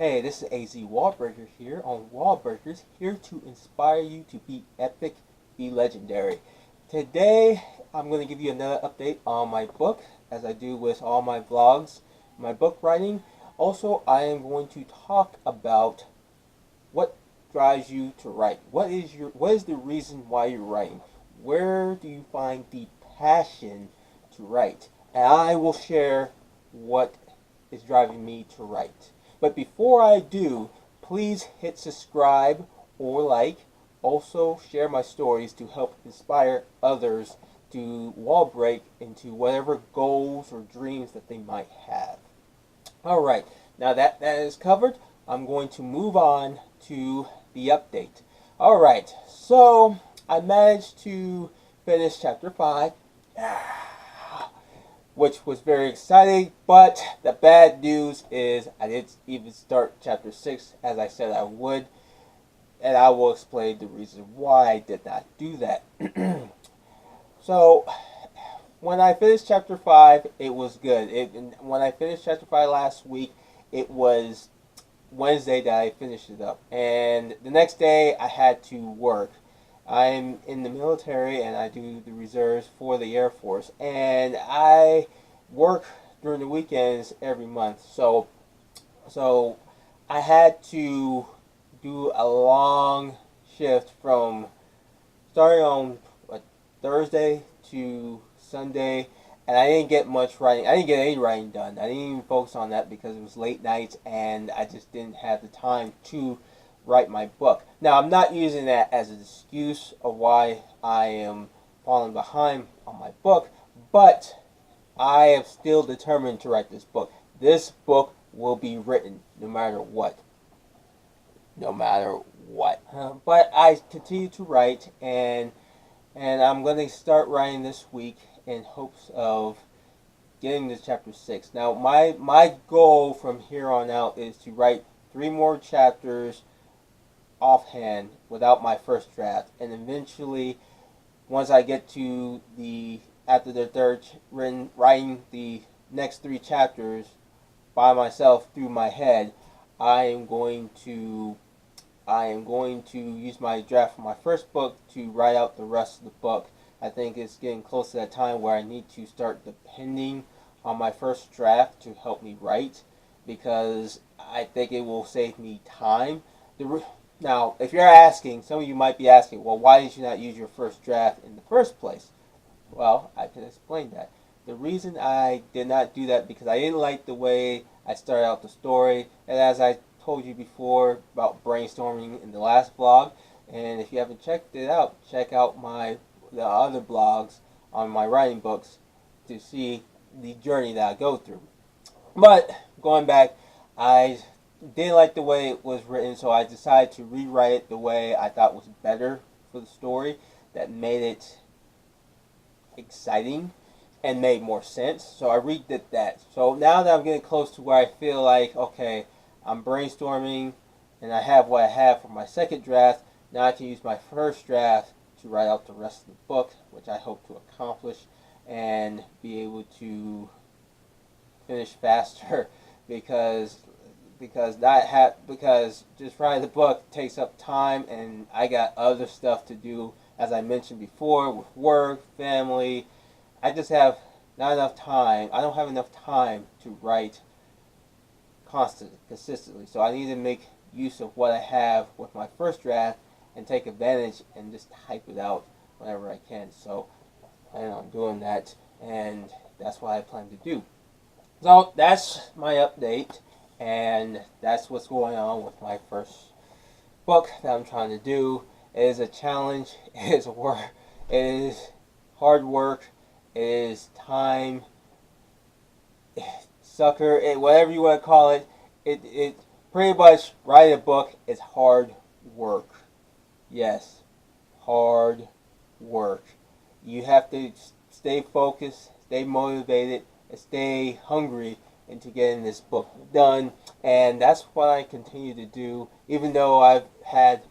Hey, this is AZ Wallbreaker here on Wallbreakers, here to inspire you to be epic, be legendary. Today, I'm going to give you another update on my book, as I do with all my vlogs, my book writing. Also, I am going to talk about what drives you to write. What is the reason why you're writing? Where do you find the passion to write? And I will share what is driving me to write. But before I do, please hit subscribe or like. Also, share my stories to help inspire others to wall break into whatever goals or dreams that they might have. Alright, now that is covered, I'm going to move on to the update. Alright, so I managed to finish chapter 5. Which was very exciting, but the bad news is I didn't even start chapter 6 as I said I would, and I will explain the reason why I did not do that. So, when I finished chapter 5, it was good. When I finished chapter 5 last week, it was Wednesday that I finished it up, and the next day I had to work. I'm in the military and I do the reserves for the Air Force, and I work during the weekends every month. So I had to do a long shift from starting on Thursday to Sunday, and I didn't get much writing. I didn't get any writing done. I didn't even focus on that because it was late nights and I just didn't have the time to write my book. Now, I'm not using that as an excuse of why I am falling behind on my book, but I am still determined to write this book. This book will be written no matter what. No matter what. But I continue to write, and I'm going to start writing this week in hopes of getting to chapter 6. Now, my goal from here on out is to write 3 more chapters offhand without my first draft, and eventually once I get to after the third writing the next 3 chapters by myself through my head, I am going to use my draft from my first book to write out the rest of the book. I think it's getting close to that time where I need to start depending on my first draft to help me write, because I think it will save me time. Now, if you're asking, some of you might be asking, well, why did you not use your first draft in the first place? Well, I can explain that. The reason I did not do that because I didn't like the way I started out the story, and as I told you before about brainstorming in the last vlog, and if you haven't checked it out, check out the other blogs on my writing books to see the journey that I go through. But going back, I didn't like the way it was written, so I decided to rewrite it the way I thought was better for the story, that made it exciting and made more sense. So I redid that. So now that I'm getting close to where I feel like, okay, I'm brainstorming and I have what I have for my second draft, now I can use my first draft to write out the rest of the book, which I hope to accomplish and be able to finish faster because just writing the book takes up time, and I got other stuff to do, as I mentioned before, with work, family. I just have not enough time. I don't have enough time to write consistently. So I need to make use of what I have with my first draft and take advantage and just type it out whenever I can. So I plan on doing that, and that's what I plan to do. So that's my update, and that's what's going on with my first book that I'm trying to do. It is a challenge. It is work. It is hard work. It is time. Sucker. Whatever you want to call it. It pretty much writing a book is hard work. Yes, hard work. You have to stay focused, stay motivated, and stay hungry into getting this book done, and that's what I continue to do, even though I've had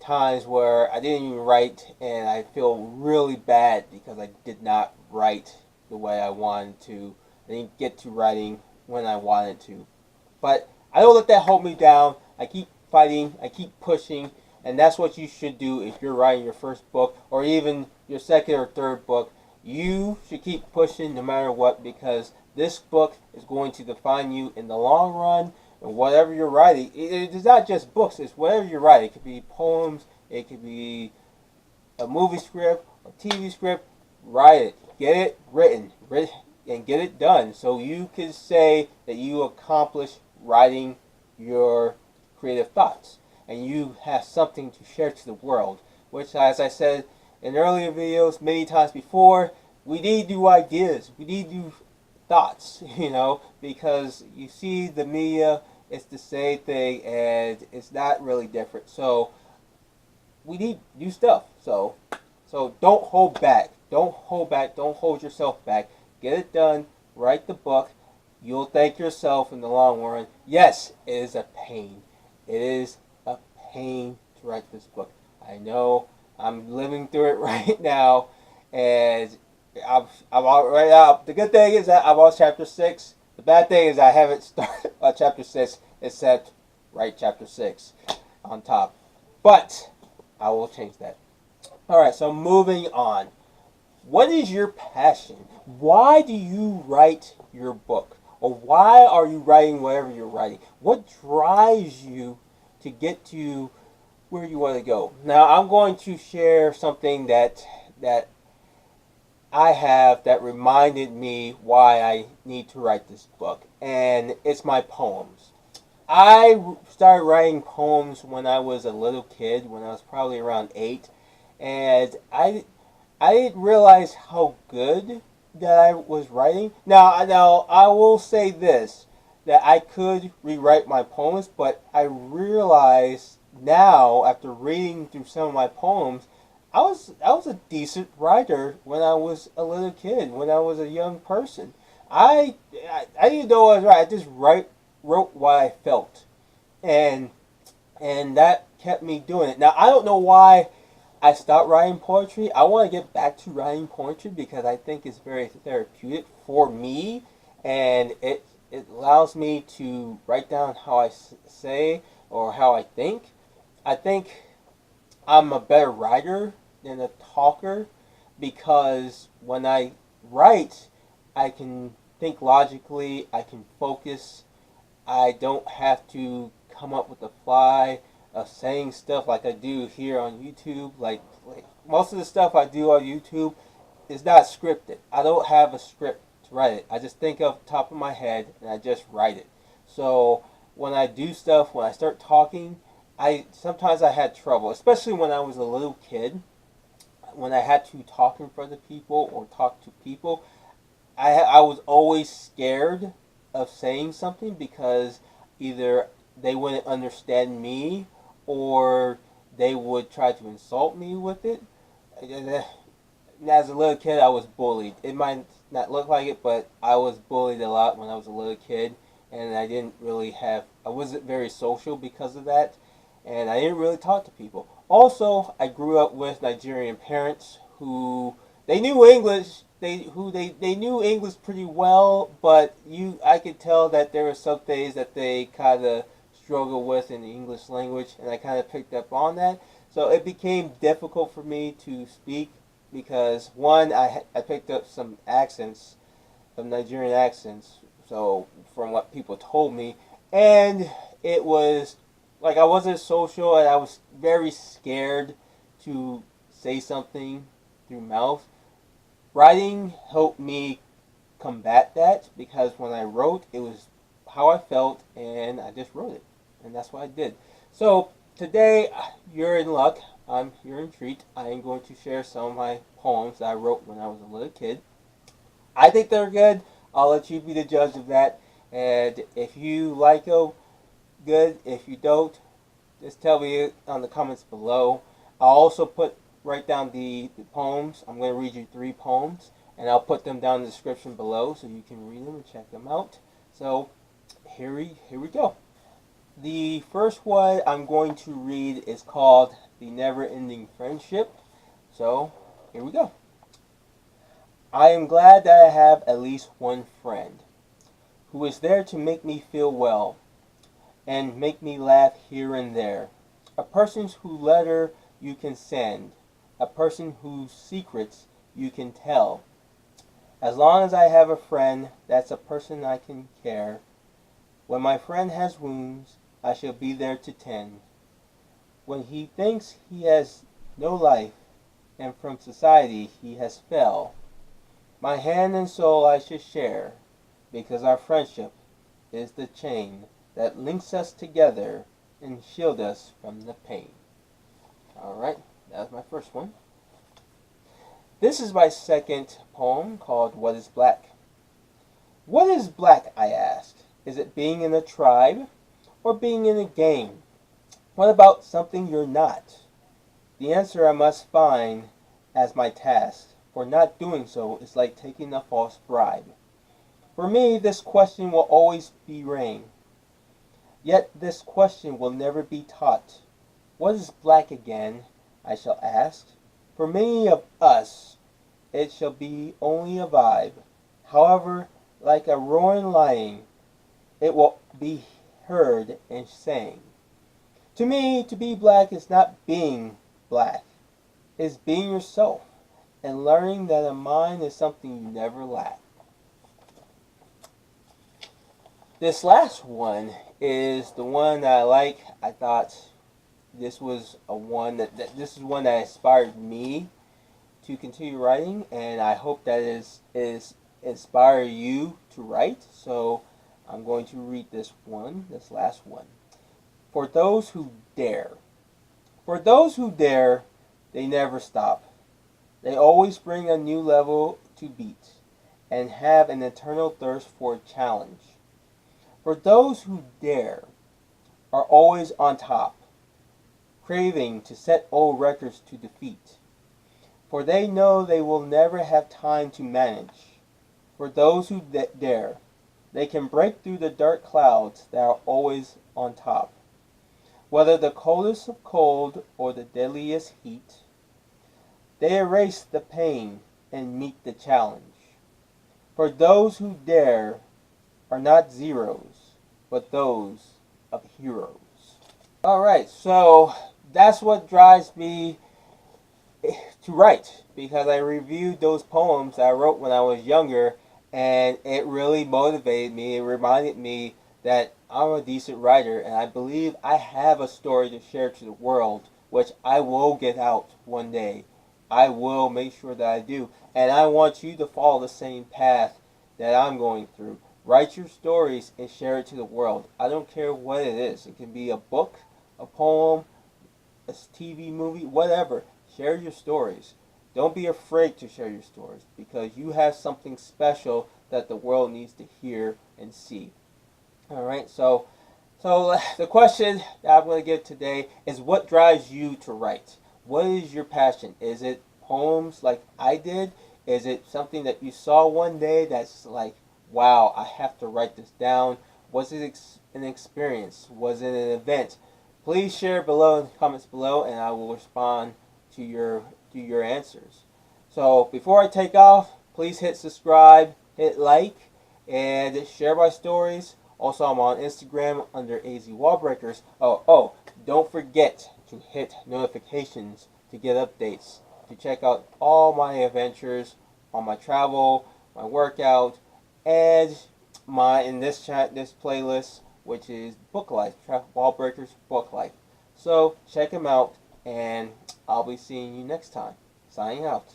times where I didn't even write and I feel really bad because I did not write the way I wanted to. I didn't get to writing when I wanted to. But I don't let that hold me down. I keep fighting. I keep pushing. And that's what you should do if you're writing your first book or even your second or third book. You should keep pushing no matter what, because this book is going to define you in the long run. And whatever you're writing, it is not just books, it's whatever you're writing. It could be poems, it could be a movie script, a TV script. Write it. Get it written. And get it done so you can say that you accomplished writing your creative thoughts and you have something to share to the world, which, as I said in earlier videos many times before, we need new ideas, we need new thoughts, because you see the media, it's the same thing and it's not really different. So we need new stuff. So don't hold back. Don't hold back. Don't hold yourself back. Get it done. Write the book. You'll thank yourself in the long run. Yes, it is a pain. It is a pain to write this book. I know. I'm living through it right now, and I'm out right now. The good thing is that I'm on chapter 6. The bad thing is I haven't started on chapter 6 except write chapter 6 on top. But I will change that. Alright, so moving on. What is your passion? Why do you write your book? Or why are you writing whatever you're writing? What drives you to get to where you want to go? Now, I'm going to share something that I have that reminded me why I need to write this book. And it's my poems. I started writing poems when I was a little kid, when I was probably around 8. And I didn't realize how good that I was writing. Now I will say this, that I could rewrite my poems, but I realize now, after reading through some of my poems, I was a decent writer when I was a little kid, when I was a young person. I didn't know I was right. I just wrote what I felt, and that kept me doing it. Now I don't know why I stopped writing poetry. I want to get back to writing poetry because I think it's very therapeutic for me, and it allows me to write down how I say or how I think. I think I'm a better writer than a talker because when I write, I can think logically, I can focus, I don't have to come up with the fly of saying stuff like I do here on YouTube. Like most of the stuff I do on YouTube is not scripted. I don't have a script to write it. I just think off the top of my head and I just write it. So when I do stuff, when I start talking, sometimes I had trouble, especially when I was a little kid. When I had to talk in front of people or talk to people, I was always scared of saying something because either they wouldn't understand me or they would try to insult me with it. And as a little kid, I was bullied. It might not look like it, but I was bullied a lot when I was a little kid, and I wasn't very social because of that, and I didn't really talk to people. Also, I grew up with Nigerian parents who they knew English. They knew English pretty well, but I could tell that there were some things that they kind of struggle with in the English language, and I kind of picked up on that. So it became difficult for me to speak because one, I picked up some accents, some Nigerian accents, so from what people told me, and it was like I wasn't social and I was very scared to say something through mouth. Writing helped me combat that because when I wrote, it was how I felt and I just wrote it. And that's what I did. So today, you're in luck. You're in treat. I am going to share some of my poems that I wrote when I was a little kid. I think they're good. I'll let you be the judge of that. And if you like them, good. If you don't, just tell me on the comments below. I'll also write down the poems. I'm going to read you 3 poems, and I'll put them down in the description below so you can read them and check them out. So here we go. The first one I'm going to read is called The Never-Ending Friendship. So here we go. I am glad that I have at least one friend who is there to make me feel well. and make me laugh here and there. A person whose letter you can send. A person whose secrets you can tell. As long as I have a friend, that's a person I can care. When my friend has wounds, I shall be there to tend. When he thinks he has no life, and from society he has fell, my hand and soul I should share, because our friendship is the chain that links us together and shield us from the pain. Alright, that was my first one. This is my second poem called What is Black? What is black, I ask? Is it being in a tribe or being in a game? What about something you're not? The answer I must find as my task, for not doing so is like taking a false bribe. For me, this question will always be reign. Yet this question will never be taught. What is black again, I shall ask. For many of us, it shall be only a vibe. However, like a roaring lion, it will be heard and sang. To me, to be black is not being black. It's being yourself and learning that a mind is something you never lack. This last one is the one that I like. I thought this was this is one that inspired me to continue writing, and I hope that is inspire you to write. So I'm going to read this last one. For those who dare. For those who dare, they never stop. They always bring a new level to beat and have an eternal thirst for a challenge. For those who dare are always on top, craving to set old records to defeat. For they know they will never have time to manage. For those who dare, they can break through the dark clouds that are always on top. Whether the coldest of cold or the deadliest heat, they erase the pain and meet the challenge. For those who dare are not zeros, but those of heroes. Alright, so that's what drives me to write, because I reviewed those poems I wrote when I was younger, and it really motivated me. It reminded me that I'm a decent writer, and I believe I have a story to share to the world, which I will get out one day. I will make sure that I do, and I want you to follow the same path that I'm going through. Write your stories and share it to the world. I don't care what it is. It can be a book, a poem, a TV movie, whatever. Share your stories. Don't be afraid to share your stories, because you have something special that the world needs to hear and see. Alright, so the question that I'm going to give today is, what drives you to write? What is your passion? Is it poems like I did? Is it something that you saw one day that's like, wow, I have to write this down? Was it an experience? Was it an event? Please share below in the comments below, and I will respond to your answers. So before I take off, please hit subscribe, hit like, and share my stories. Also, I'm on Instagram under AZ Wallbreakers. Oh, don't forget to hit notifications to get updates, to check out all my adventures on my travel, my workout, and in this playlist, which is Book Life, Wallbreakers Book Life. So check them out, and I'll be seeing you next time. Signing out.